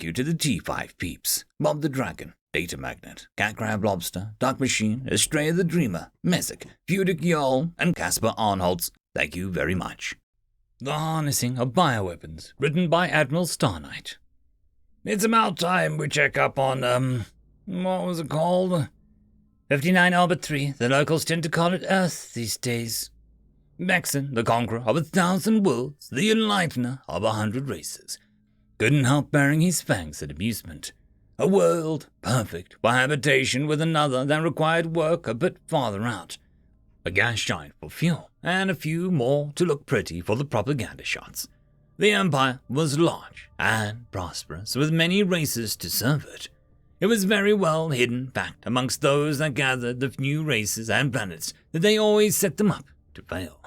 you to the T5 peeps, Bob the Dragon, Datamagnet, Cat Crab Lobster, Duck Machine, Astraya the Dreamer, Mezec, Feudic Jarl, and Casper Arnholtz. Thank you very much. The Harnessing of Bioweapons, written by AdmiralStarNight. It's about time we check up on, what was it called? 59 Orbit 3, the locals tend to call it Earth these days. Vexen, the conqueror of 1,000 worlds, the enlightener of 100 races, couldn't help baring his fangs at amusement. A world perfect for habitation with another that required work a bit farther out. A gas giant for fuel, and a few more to look pretty for the propaganda shots. The empire was large and prosperous, with many races to serve it. It was very well hidden fact amongst those that gathered the new races and planets that they always set them up to fail.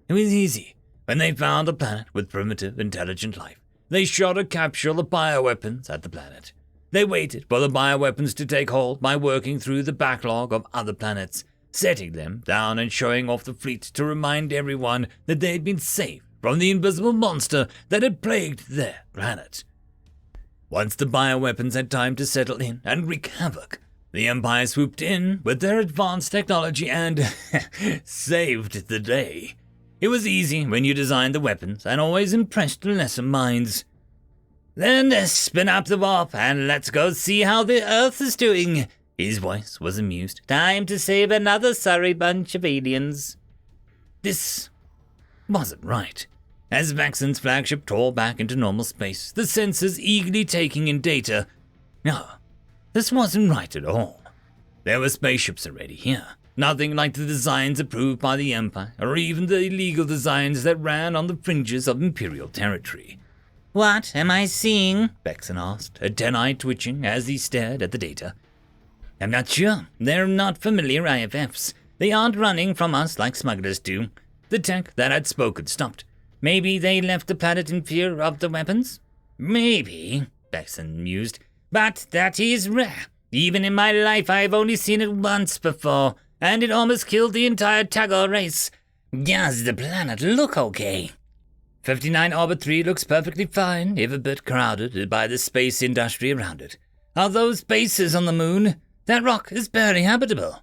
It was easy. When they found a planet with primitive, intelligent life, they shot a capsule of bioweapons at the planet. They waited for the bioweapons to take hold by working through the backlog of other planets, setting them down and showing off the fleet to remind everyone that they had been saved from the invisible monster that had plagued their planet. Once the bioweapons had time to settle in and wreak havoc, the Empire swooped in with their advanced technology and saved the day. It was easy when you designed the weapons and always impressed the lesser minds. Then spin up the warp and let's go see how the Earth is doing. His voice was amused. Time to save another sorry bunch of aliens. This wasn't right. As Vexen's flagship tore back into normal space, the sensors eagerly taking in data. No, this wasn't right at all. There were spaceships already here. Nothing like the designs approved by the Empire, or even the illegal designs that ran on the fringes of Imperial territory. What am I seeing? Vexen asked, antennae twitching as he stared at the data. I'm not sure. They're not familiar IFFs. They aren't running from us like smugglers do. The tech that had spoken stopped. Maybe they left the planet in fear of the weapons? Maybe, Vexen mused. But that is rare. Even in my life I've only seen it once before, and it almost killed the entire Tagore race. Does the planet look okay? 59 Orbit 3 looks perfectly fine, if a bit crowded by the space industry around it. Are those bases on the moon? That rock is barely habitable.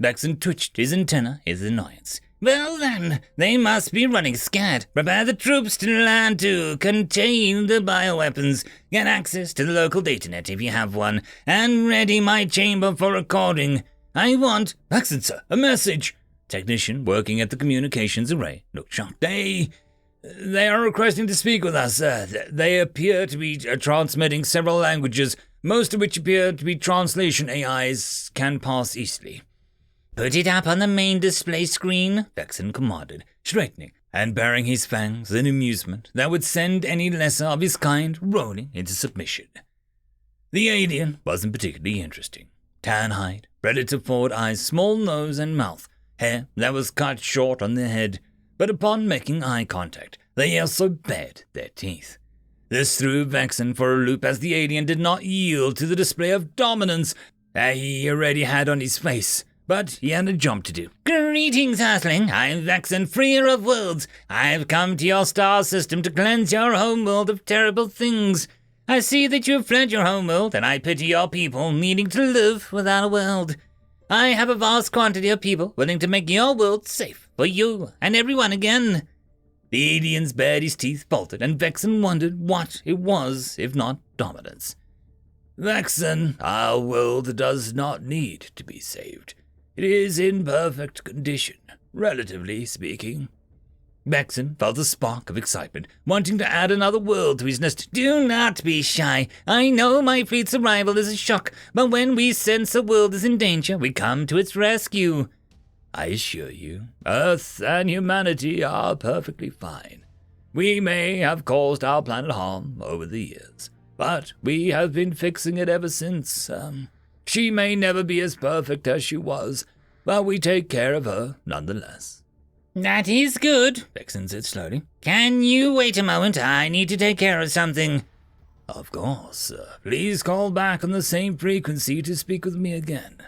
Vexen twitched his antenna, his annoyance. Well then, they must be running scared. Prepare the troops to land to contain the bioweapons. Get access to the local datanet if you have one, and ready my chamber for recording. I want... Vexen, sir, a message. Technician working at the communications array looked shocked. They are requesting to speak with us. They appear to be transmitting several languages, most of which appear to be translation AIs can pass easily. Put it up on the main display screen, Vexen commanded, straightening and baring his fangs in amusement that would send any lesser of his kind rolling into submission. The alien wasn't particularly interesting. Tan hide, predator-forward eyes, small nose and mouth, hair that was cut short on the head, but upon making eye contact, they also bared their teeth. This threw Vexen for a loop as the alien did not yield to the display of dominance that he already had on his face, but he had a job to do. Greetings, Earthling. I'm Vexen, freer of worlds. I've come to your star system to cleanse your homeworld of terrible things. I see that you have fled your homeworld, and I pity your people needing to live without a world. I have a vast quantity of people willing to make your world safe for you and everyone again. The aliens bared his teeth, bolted, and Vexen wondered what it was, if not dominance. Vexen, our world does not need to be saved. It is in perfect condition, relatively speaking. Vexen felt a spark of excitement, wanting to add another world to his list. Do not be shy. I know my fleet's arrival is a shock, but when we sense a world is in danger, we come to its rescue. I assure you, Earth and humanity are perfectly fine. We may have caused our planet harm over the years, but we have been fixing it ever since. She may never be as perfect as she was, but we take care of her nonetheless. That is good, Vexen said slowly. Can you wait a moment? I need to take care of something. Of course, sir. Please call back on the same frequency to speak with me again.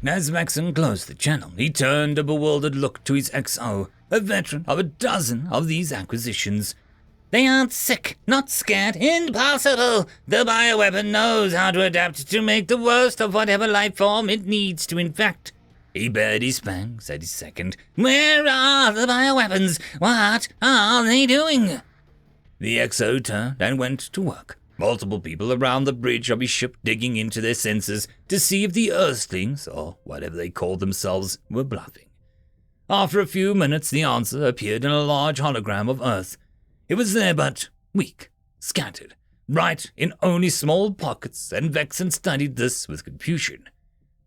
As Vexen closed the channel, he turned a bewildered look to his XO, a veteran of a dozen of these acquisitions. They aren't sick, not scared. Impossible! The bioweapon knows how to adapt to make the worst of whatever life form it needs to infect. He bared his fangs at his second. Where are the bioweapons? What are they doing? The XO turned and went to work. Multiple people around the bridge of his ship digging into their sensors to see if the Earthlings, or whatever they called themselves, were bluffing. After a few minutes, the answer appeared in a large hologram of Earth. It was there, but weak, scattered, right in only small pockets, and Vexen studied this with confusion.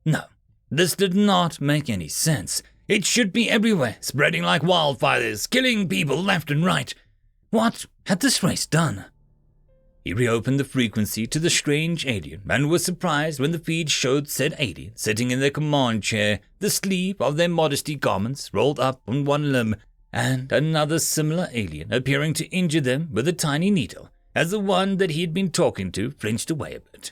No, this did not make any sense. It should be everywhere, spreading like wildfires, killing people left and right. What had this race done? He reopened the frequency to the strange alien and was surprised when the feed showed said alien sitting in their command chair, the sleeve of their modesty garments rolled up on one limb, and another similar alien appearing to injure them with a tiny needle, as the one that he had been talking to flinched away a bit.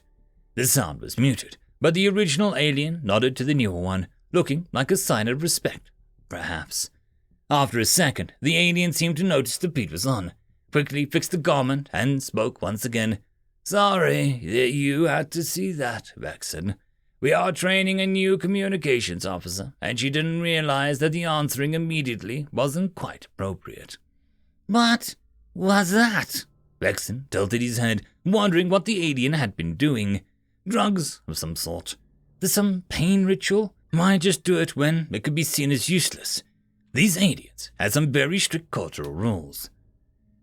The sound was muted, but the original alien nodded to the newer one, looking like a sign of respect, perhaps. After a second, the alien seemed to notice the beat was on, quickly fixed the garment, and spoke once again. Sorry that you had to see that, Vexen. We are training a new communications officer, and she didn't realize that the answering immediately wasn't quite appropriate. What was that? Vexen tilted his head, wondering what the alien had been doing. Drugs of some sort. There's some pain ritual? Why just do it when it could be seen as useless? These aliens had some very strict cultural rules.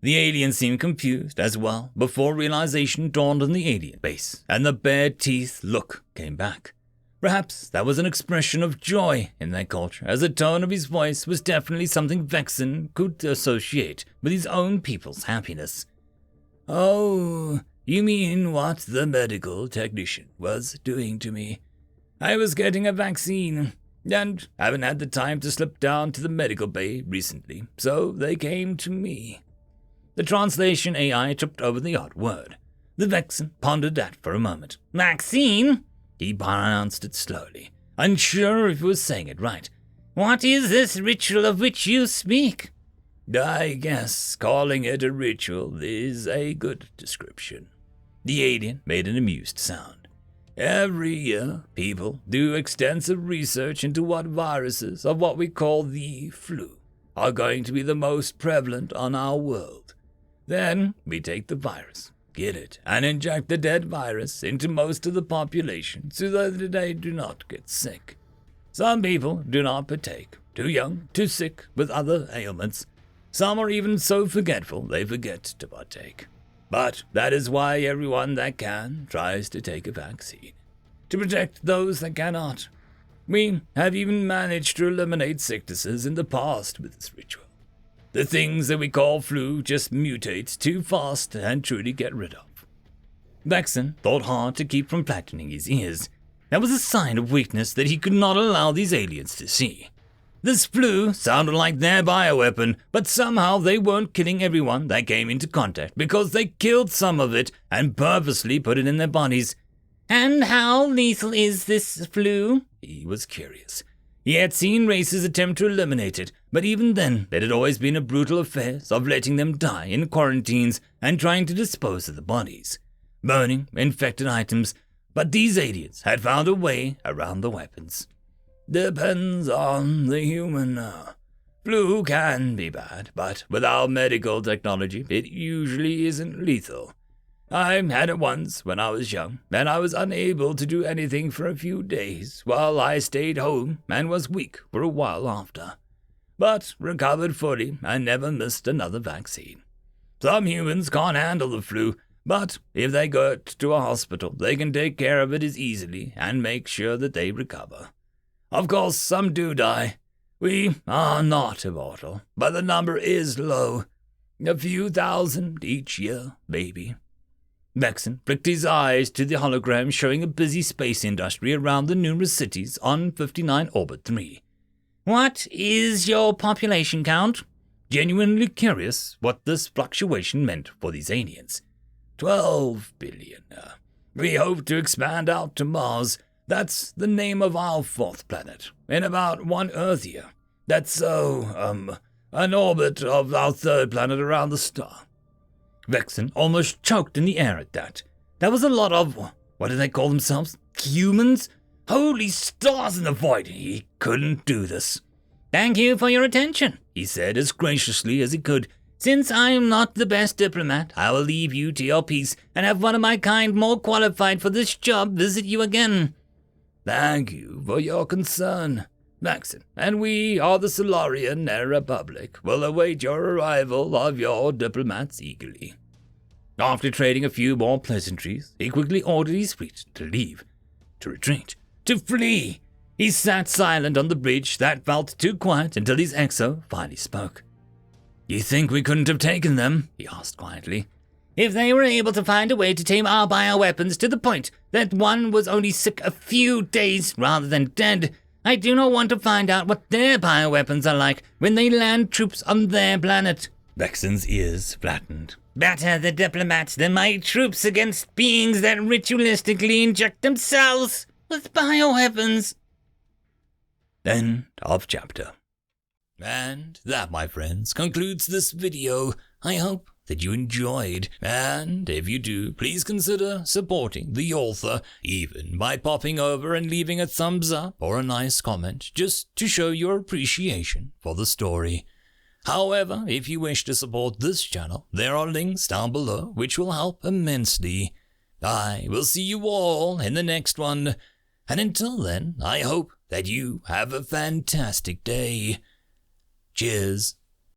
The alien seemed confused as well before realization dawned on the alien face, and the bared teeth look came back. Perhaps that was an expression of joy in their culture, as the tone of his voice was definitely something Vexen could associate with his own people's happiness. Oh, you mean what the medical technician was doing to me? I was getting a vaccine, and haven't had the time to slip down to the medical bay recently, so they came to me. The translation AI tripped over the odd word. The Vexen pondered that for a moment. Vaccine? He pronounced it slowly, unsure if he was saying it right. What is this ritual of which you speak? I guess calling it a ritual is a good description. The alien made an amused sound. Every year, people do extensive research into what viruses of what we call the flu are going to be the most prevalent on our world. Then we take the virus, get it, and inject the dead virus into most of the population so that they do not get sick. Some people do not partake, too young, too sick, with other ailments. Some are even so forgetful they forget to partake. But that is why everyone that can tries to take a vaccine, to protect those that cannot. We have even managed to eliminate sicknesses in the past with this ritual. The things that we call flu just mutate too fast and truly get rid of. Vexen thought hard to keep from flattening his ears. That was a sign of weakness that he could not allow these aliens to see. This flu sounded like their bioweapon, but somehow they weren't killing everyone that came into contact because they killed some of it and purposely put it in their bodies. And how lethal is this flu? He was curious. He had seen races attempt to eliminate it, but even then it had always been a brutal affair of letting them die in quarantines and trying to dispose of the bodies, burning infected items, but these aliens had found a way around the weapons. Depends on the human. Flu can be bad, but with our medical technology, it usually isn't lethal. I had it once when I was young, and I was unable to do anything for a few days while I stayed home and was weak for a while after. But recovered fully and never missed another vaccine. Some humans can't handle the flu, but if they go to a hospital, they can take care of it as easily and make sure that they recover. Of course, some do die. We are not immortal, but the number is low. A few thousand each year, maybe. Vexen flicked his eyes to the hologram showing a busy space industry around the numerous cities on 59 Orbit 3. What is your population count? Genuinely curious what this fluctuation meant for these aliens. 12 billion. We hope to expand out to Mars. That's the name of our fourth planet, in about 1 Earth year. That's an orbit of our third planet around the star. Vexen almost choked in the air at that. That was a lot of, what do they call themselves? Humans? Holy stars in the void, he couldn't do this. Thank you for your attention, he said as graciously as he could. Since I am not the best diplomat, I will leave you to your peace and have one of my kind more qualified for this job visit you again. Thank you for your concern, Vexen, and we are the Solarian Republic will await your arrival of your diplomats eagerly. After trading a few more pleasantries, he quickly ordered his fleet to leave, to retreat, to flee. He sat silent on the bridge that felt too quiet until his exo finally spoke. You think we couldn't have taken them? He asked quietly. If they were able to find a way to tame our bioweapons to the point that one was only sick a few days rather than dead, I do not want to find out what their bioweapons are like when they land troops on their planet. Vexen's ears flattened. Better the diplomats than my troops against beings that ritualistically inject themselves with bioweapons. End of chapter. And that, my friends, concludes this video. I hope that you enjoyed, and if you do, please consider supporting the author, even by popping over and leaving a thumbs up or a nice comment, just to show your appreciation for the story. However, if you wish to support this channel, there are links down below which will help immensely. I will see you all in the next one, and until then, I hope that you have a fantastic day. Cheers.